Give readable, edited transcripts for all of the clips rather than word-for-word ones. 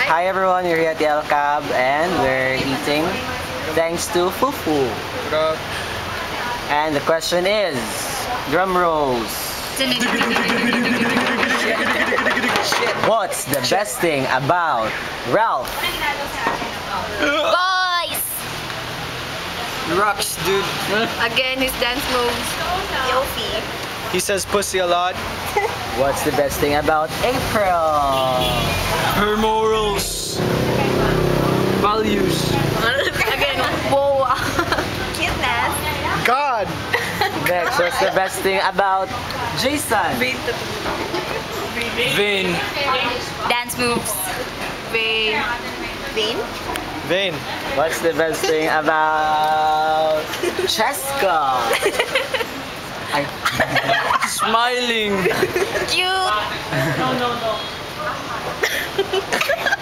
Hi everyone, we're here at the El Cab and we're eating thanks to Fufu. And the question is, drum rolls. What's the best thing about Ralph? Boys! Rocks, dude. Again, his dance moves. Yofi. He says pussy a lot. What's the best thing about April? Her morals. Values. Again, boa. Cuteness. God. Next, what's the best thing about Jason? Vain. Dance moves. Vain. Vain? Vain. What's the best thing about Cheska? Smiling. Cute.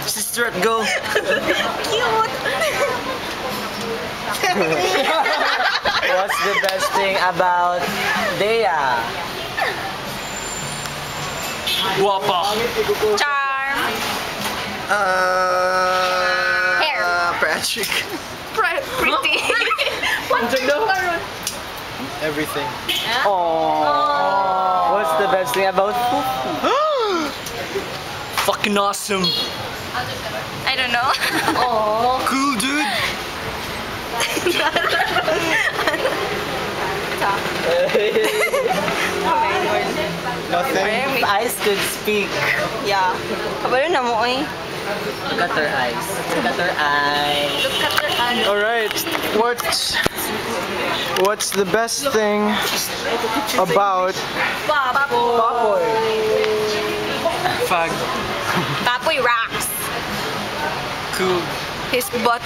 Sister at go. Cute. What's the best thing about Dea? Guapa. Charm. Hair. Patrick. Pretty. Everything. Aww. What's the best thing about Fufu? Fucking awesome. I don't know. Cool, dude. Nothing. If eyes could speak. Yeah. Kabalo na mo eh. Look at her eyes. Look at her eyes. Look at her eyes. All right. What's the best thing about Papoy. fag? Papoy rocks. Cool. His butt.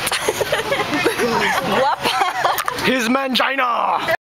Guapa. His mangina.